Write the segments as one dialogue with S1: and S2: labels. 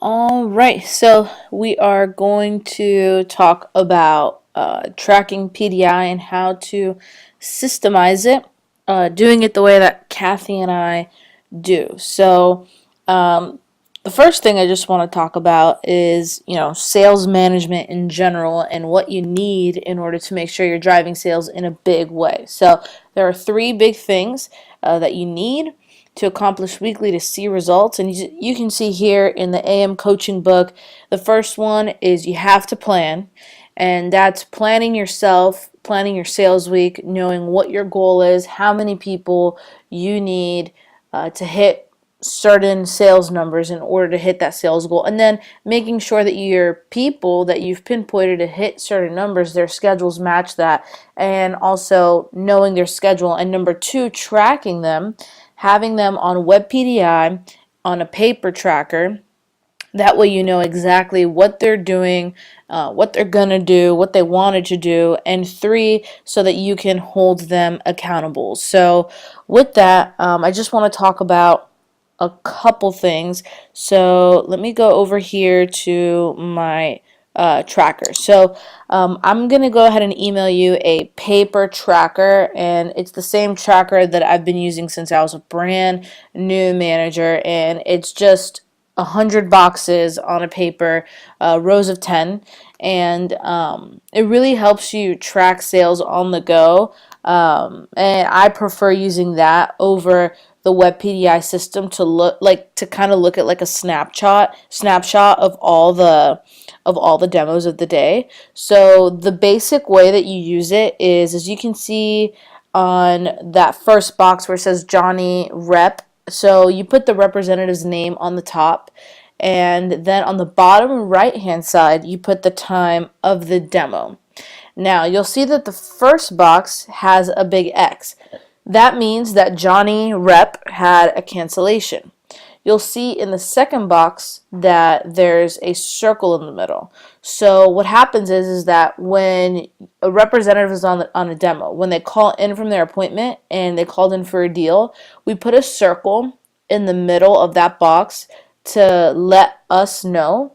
S1: All right, so we are going to talk about tracking PDI and how to systemize it, doing it the way that Kathy and I do. So, um, the first thing I just want to talk about is, sales management in general and what you need in order to make sure you're driving sales in a big way. So, there are three big things that you need to accomplish weekly to see results. And you can see here in the AM coaching book, the first one is you have to plan. And that's planning yourself, planning your sales week, knowing what your goal is, how many people you need to hit certain sales numbers in order to hit that sales goal, and then making sure that your people that you've pinpointed to hit certain numbers, their schedules match that, and also knowing their schedule. And number two, tracking them, having them on WebPDI, on a paper tracker. That way you know exactly what they're doing, what they're going to do, what they wanted to do. And three, so that you can hold them accountable. So with that, I just want to talk about a couple things. So let me go over here to my tracker. So I'm going to go ahead and email you a paper tracker, and it's the same tracker that I've been using since I was a brand new manager, and it's just 100 boxes on a paper, rows of 10, and it really helps you track sales on the go. And I prefer using that over the WebPDI system to kind of look at like a snapshot of all the demos of the day. So the basic way that you use it is, as you can see on that first box where it says Johnny Rep. So you put the representative's name on the top, and then on the bottom right hand side you put the time of the demo. Now you'll see that the first box has a big X. That means that Johnny Rep had a cancellation. You'll see in the second box that there's a circle in the middle. So what happens is that when a representative is on a demo, when they call in from their appointment and they called in for a deal, we put a circle in the middle of that box to let us know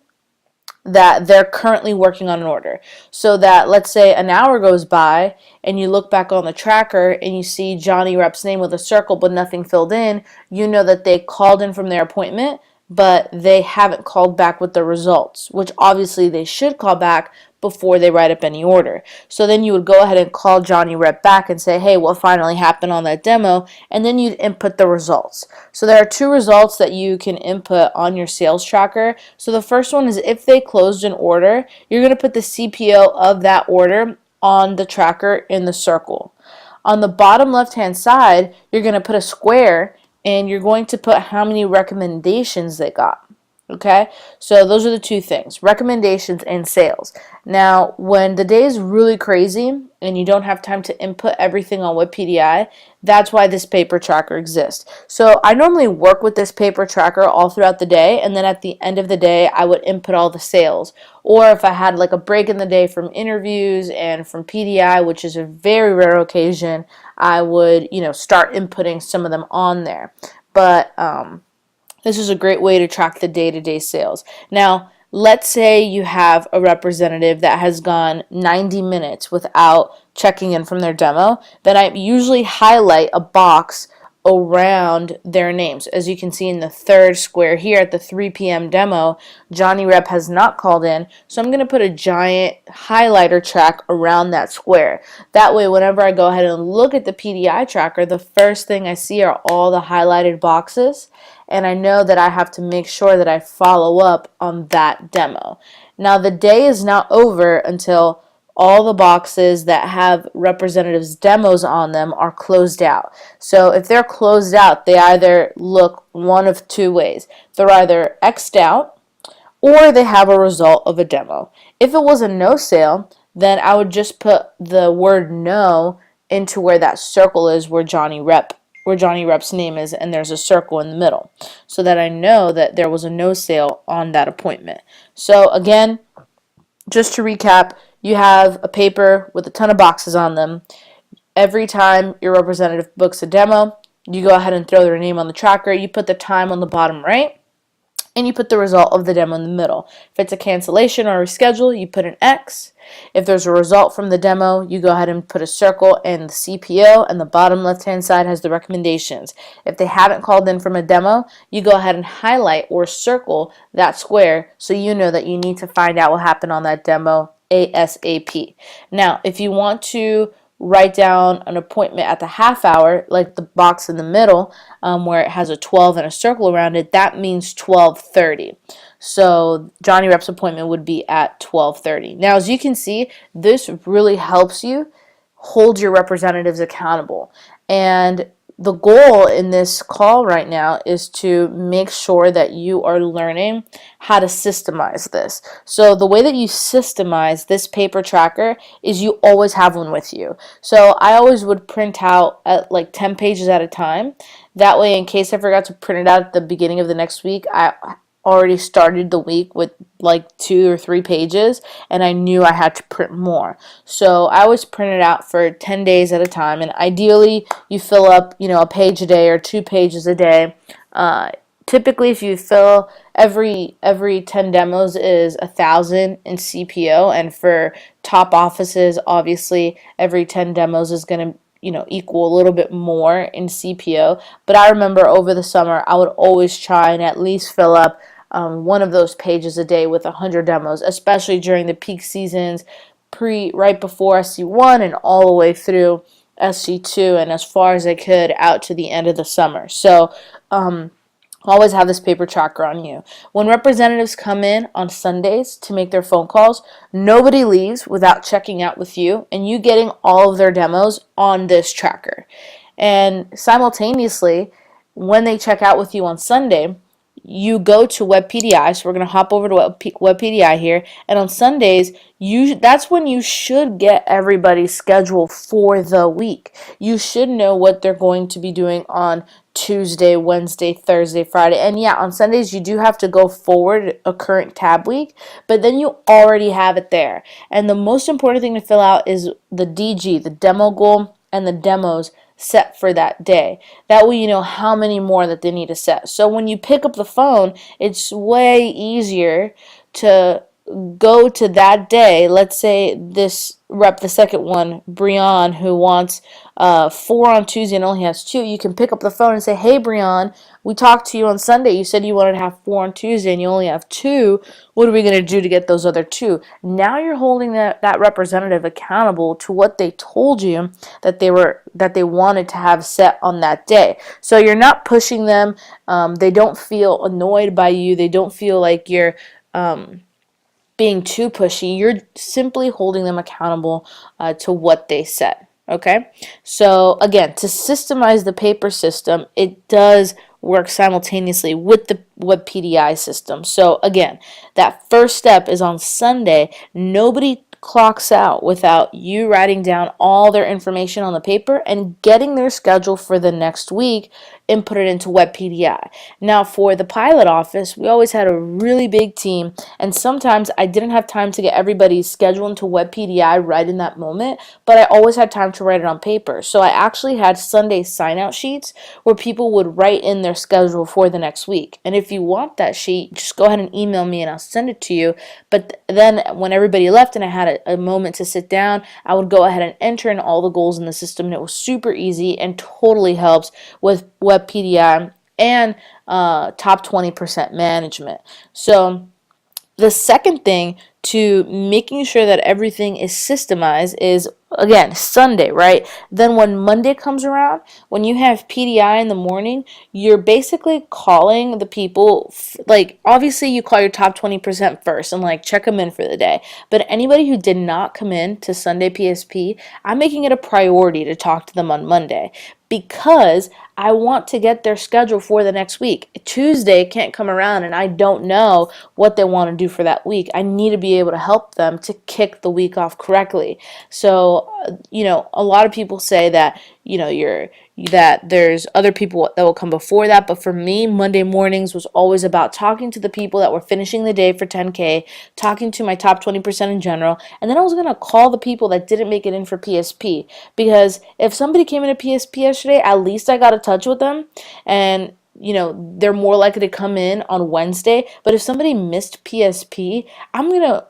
S1: that they're currently working on an order. So that, let's say an hour goes by and you look back on the tracker and you see Johnny Rep's name with a circle but nothing filled in, you know that they called in from their appointment, but they haven't called back with the results, which obviously they should call back before they write up any order. So then you would go ahead and call Johnny Rep back and say, hey, what finally happened on that demo? And then you'd input the results. So there are two results that you can input on your sales tracker. So the first one is if they closed an order, you're going to put the CPO of that order on the tracker in the circle. On the bottom left hand side, you're going to put a square and you're going to put how many recommendations they got. Okay, so those are the two things, recommendations and sales. Now, when the day is really crazy and you don't have time to input everything on WebPDI, that's why this paper tracker exists. So I normally work with this paper tracker all throughout the day, and then at the end of the day, I would input all the sales. Or if I had like a break in the day from interviews and from PDI, which is a very rare occasion, I would, start inputting some of them on there. But this is a great way to track the day-to-day sales. Now, let's say you have a representative that has gone 90 minutes without checking in from their demo. Then I usually highlight a box around their names. As you can see in the third square here at the 3 p.m. demo, Johnny Rep has not called in, so I'm going to put a giant highlighter track around that square. That way, whenever I go ahead and look at the PDI tracker, the first thing I see are all the highlighted boxes, and I know that I have to make sure that I follow up on that demo. Now, the day is not over until all the boxes that have representatives' demos on them are closed out. So if they're closed out, they either look one of two ways. They're either X'd out or they have a result of a demo. If it was a no sale, then I would just put the word no into where that circle is where Johnny Rep's name is, and there's a circle in the middle, so that I know that there was a no sale on that appointment. So again, just to recap, you have a paper with a ton of boxes on them. Every time your representative books a demo, you go ahead and throw their name on the tracker. You put the time on the bottom right, and you put the result of the demo in the middle. If it's a cancellation or a reschedule, you put an X. If there's a result from the demo, you go ahead and put a circle in the CPO, and the bottom left-hand side has the recommendations. If they haven't called in from a demo, you go ahead and highlight or circle that square so you know that you need to find out what happened on that demo ASAP. Now, if you want to write down an appointment at the half hour, like the box in the middle, where it has a 12 and a circle around it, that means 12:30. So Johnny Rep's appointment would be at 12:30. Now, as you can see, this really helps you hold your representatives accountable. And the goal in this call right now is to make sure that you are learning how to systemize this. So the way that you systemize this paper tracker is you always have one with you. So I always would print out at like 10 pages at a time. That way, in case I forgot to print it out at the beginning of the next week, I already started the week with like 2 or 3 pages, and I knew I had to print more. So I always print it out for 10 days at a time, and ideally you fill up, a page a day or 2 pages a day. Typically, if you fill every 10 demos is 1,000 in CPO, and for top offices, obviously every 10 demos is going to equal a little bit more in CPO. But I remember over the summer, I would always try and at least fill up one of those pages a day with 100 demos, especially during the peak seasons, right before SC1 and all the way through SC2, and as far as I could out to the end of the summer. So always have this paper tracker on you. When representatives come in on Sundays to make their phone calls, nobody leaves without checking out with you and you getting all of their demos on this tracker. And simultaneously, when they check out with you on Sunday, you go to WebPDI. So we're going to hop over to WebPDI here, and on Sundays, that's when you should get everybody's schedule for the week. You should know what they're going to be doing on Tuesday, Wednesday, Thursday, Friday. And yeah, on Sundays you do have to go forward a current tab week, but then you already have it there. And the most important thing to fill out is the DG, the demo goal, and the demos set for that day. That way you know how many more that they need to set. So when you pick up the phone, it's way easier to go to that day. Let's say this rep, the second one, Brian, who wants 4 on Tuesday and only has 2, you can pick up the phone and say, hey Brian, we talked to you on Sunday. You said you wanted to have 4 on Tuesday and you only have 2. What are we going to do to get those other 2? Now you're holding that representative accountable to what they told you that they wanted to have set on that day. So you're not pushing them. They don't feel annoyed by you. They don't feel like you're being too pushy. You're simply holding them accountable to what they said. Okay, so again, to systemize the paper system, it does work simultaneously with the WebPDI system. So again, that first step is on Sunday. Nobody clocks out without you writing down all their information on the paper and getting their schedule for the next week and put it into WebPDI. Now for the pilot office, we always had a really big team, and sometimes I didn't have time to get everybody's schedule into WebPDI right in that moment, but I always had time to write it on paper. So I actually had Sunday sign-out sheets where people would write in their schedule for the next week. And if you want that sheet, just go ahead and email me and I'll send it to you. But then when everybody left and I had a moment to sit down, I would go ahead and enter in all the goals in the system, and it was super easy and totally helps with WebPDI and top 20% management. So the second thing to making sure that everything is systemized is, again, Sunday, right? Then when Monday comes around, when you have PDI in the morning, you're basically calling the people, like obviously you call your top 20% first and like check them in for the day. But anybody who did not come in to Sunday PSP, I'm making it a priority to talk to them on Monday, because I want to get their schedule for the next week. Tuesday can't come around and I don't know what they want to do for that week. I need to be able to help them to kick the week off correctly. So, a lot of people say that, that there's other people that will come before that, but for me, Monday mornings was always about talking to the people that were finishing the day for 10K, talking to my top 20% in general, and then I was going to call the people that didn't make it in for PSP, because if somebody came into PSP yesterday, at least I got in touch with them, and they're more likely to come in on Wednesday. But if somebody missed PSP, I'm going to,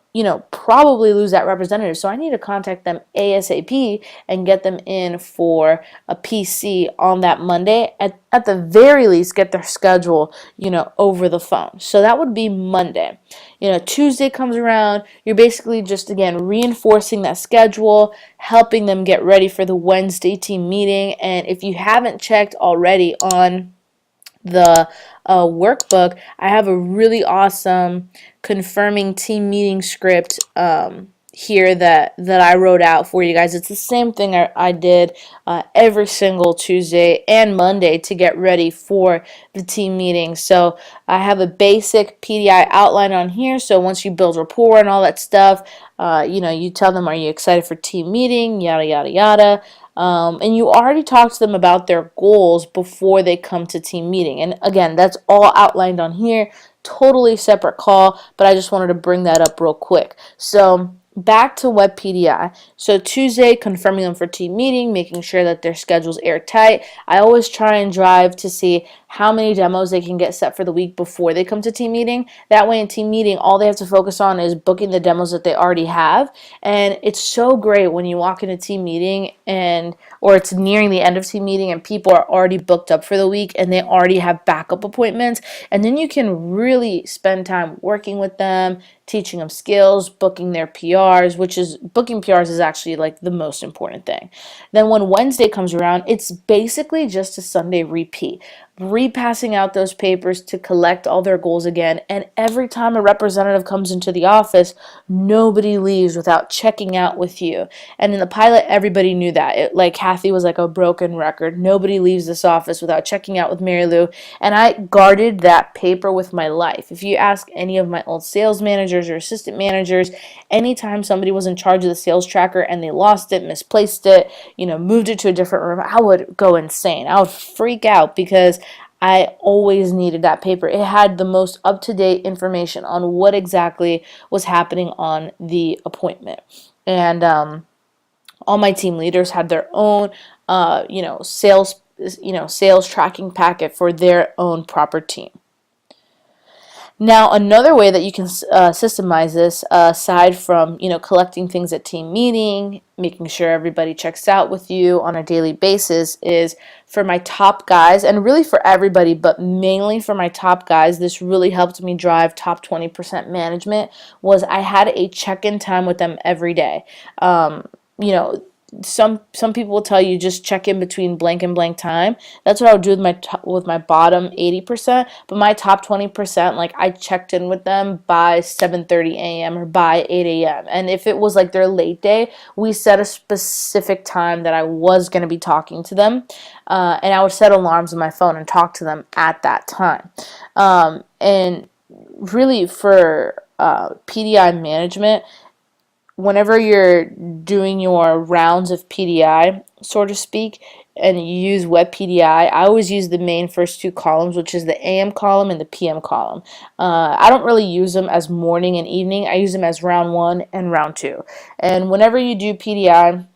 S1: probably lose that representative. So I need to contact them ASAP and get them in for a PC on that Monday. At the very least, get their schedule, over the phone. So that would be Monday. Tuesday comes around, you're basically just, again, reinforcing that schedule, helping them get ready for the Wednesday team meeting. And if you haven't checked already on the workbook, I have a really awesome confirming team meeting script here that I wrote out for you guys. It's the same thing I did every single Tuesday and Monday to get ready for the team meeting. So I have a basic PDI outline on here. So once you build rapport and all that stuff, you tell them, are you excited for team meeting, yada, yada, yada. And you already talked to them about their goals before they come to team meeting. And again, that's all outlined on here. Totally separate call, but I just wanted to bring that up real quick. So back to Web PDI. So Tuesday, confirming them for team meeting, making sure that their schedule's airtight. I always try and drive to see how many demos they can get set for the week before they come to team meeting. That way in team meeting, all they have to focus on is booking the demos that they already have. And it's so great when you walk into team meeting or it's nearing the end of team meeting and people are already booked up for the week and they already have backup appointments. And then you can really spend time working with them, teaching them skills, booking their PRs, booking PRs is actually like the most important thing. Then when Wednesday comes around, it's basically just a Sunday repeat. Repassing out those papers to collect all their goals again. And every time a representative comes into the office, nobody leaves without checking out with you. And in the pilot, everybody knew that. Like Kathy was like a broken record. Nobody leaves this office without checking out with Mary Lou. And I guarded that paper with my life. If you ask any of my old sales managers or assistant managers, anytime somebody was in charge of the sales tracker and they lost it, misplaced it, moved it to a different room, I would go insane. I would freak out because I always needed that paper. It had the most up-to-date information on what exactly was happening on the appointment. And all my team leaders had their own, sales tracking packet for their own proper team. Now, another way that you can systemize this, aside from collecting things at team meeting, making sure everybody checks out with you on a daily basis, is for my top guys, and really for everybody, but mainly for my top guys. This really helped me drive top 20% management. Was I had a check-in time with them every day. Some people will tell you just check in between blank and blank time. That's what I would do with my bottom 80%, but my top 20%, like I checked in with them by 7:30 a.m. or by 8 a.m. And if it was like their late day, we set a specific time that I was going to be talking to them, and I would set alarms on my phone and talk to them at that time. And really for PDI management, whenever you're doing your rounds of PDI, so to speak, and you use Web PDI, I always use the main first two columns, which is the AM column and the PM column. I don't really use them as morning and evening. I use them as round 1 and round 2. And whenever you do PDI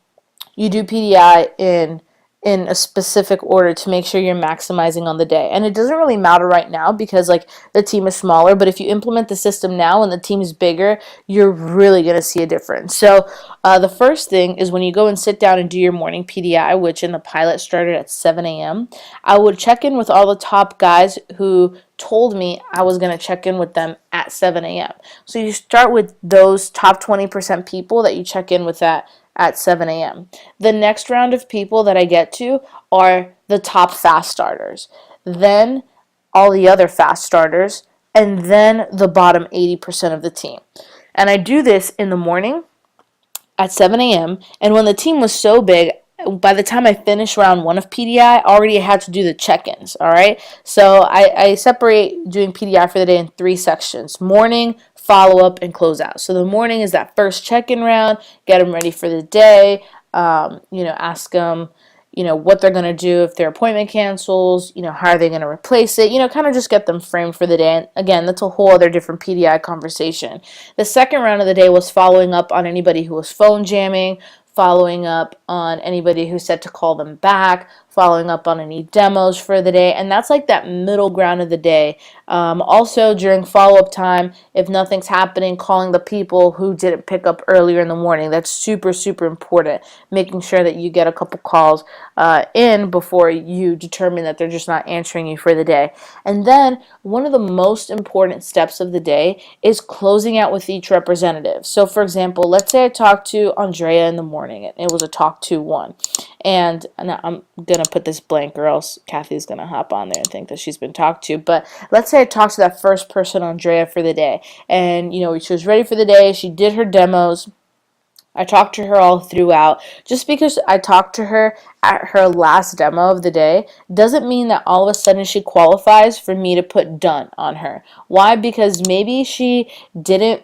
S1: in a specific order to make sure you're maximizing on the day. And it doesn't really matter right now because like the team is smaller, but if you implement the system now and the team is bigger, you're really going to see a difference. So the first thing is when you go and sit down and do your morning PDI, which in the pilot started at 7 a.m., I would check in with all the top guys who told me I was going to check in with them at 7 a.m. So you start with those top 20% people that you check in with at 7 a.m. The next round of people that I get to are the top fast starters, then all the other fast starters, and then the bottom 80% of the team. And I do this in the morning at 7 a.m. And when the team was so big, by the time I finished round 1 of PDI, I already had to do the check-ins, all right? So I separate doing PDI for the day in 3 sections: morning, follow-up, and closeout. So the morning is that first check-in round, get them ready for the day, ask them, what they're going to do if their appointment cancels, how are they going to replace it, kind of just get them framed for the day. And again, that's a whole other different PDI conversation. The second round of the day was following up on anybody who was phone jamming, following up on anybody who said to call them back, following up on any demos for the day, and that's like that middle ground of the day. Also, during follow-up time, if nothing's happening, calling the people who didn't pick up earlier in the morning. That's super, super important. Making sure that you get a couple calls in before you determine that they're just not answering you for the day. And then one of the most important steps of the day is closing out with each representative. So for example, let's say I talked to Andrea in the morning. It was a talk to one. And I'm going to put this blank or else Kathy's going to hop on there and think that she's been talked to. But let's say I talked to that first person, Andrea, for the day. And, she was ready for the day. She did her demos. I talked to her all throughout. Just because I talked to her at her last demo of the day doesn't mean that all of a sudden she qualifies for me to put done on her. Why? Because maybe she didn't,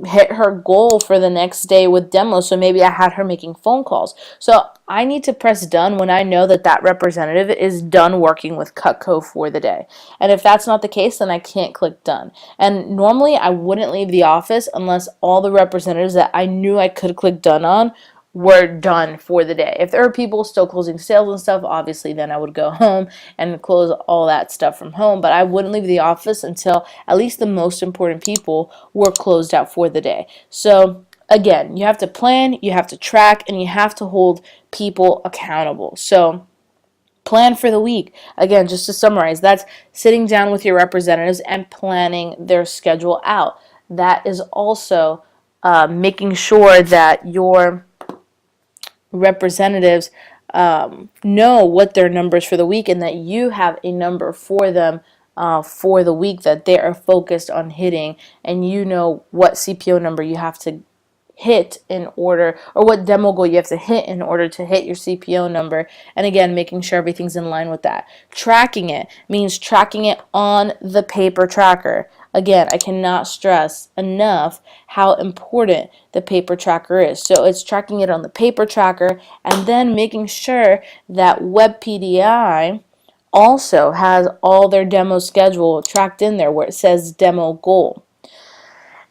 S1: hit her goal for the next day with demos, so maybe I had her making phone calls. So I need to press done when I know that that representative is done working with Cutco for the day. And if that's not the case, then I can't click done. And normally I wouldn't leave the office unless all the representatives that I knew I could click done on were done for the day. If there are people still closing sales and stuff, obviously then I would go home and close all that stuff from home, but I wouldn't leave the office until at least the most important people were closed out for the day. So again, you have to plan, you have to track, and you have to hold people accountable. So plan for the week. Again, just to summarize, that's sitting down with your representatives and planning their schedule out. That is also making sure that your representatives know what their numbers for the week and that you have a number for them for the week that they are focused on hitting, and you know what CPO number you have to hit in order, or what demo goal you have to hit in order to hit your CPO number. And again, making sure everything's in line with that. Tracking it means tracking it on the paper tracker. Again, I cannot stress enough how important the paper tracker is. So it's tracking it on the paper tracker and then making sure that WebPDI also has all their demo schedule tracked in there where it says demo goal.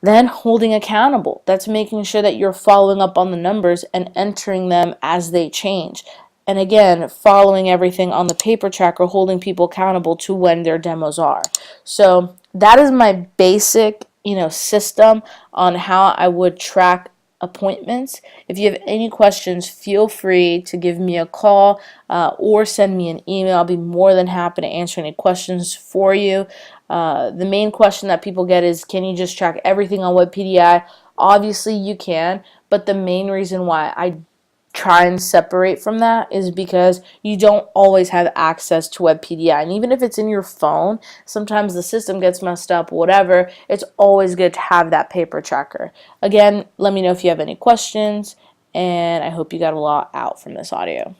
S1: Then holding accountable. That's making sure that you're following up on the numbers and entering them as they change. And again, following everything on the paper tracker, holding people accountable to when their demos are. So that is my basic, system on how I would track appointments. If you have any questions, feel free to give me a call or send me an email. I'll be more than happy to answer any questions for you. The main question that people get is, can you just track everything on WebPDI? Obviously you can, but the main reason why I try and separate from that is because you don't always have access to WebPDI. And even if it's in your phone, sometimes the system gets messed up, whatever. It's always good to have that paper tracker. Again, let me know if you have any questions, and I hope you got a lot out from this audio.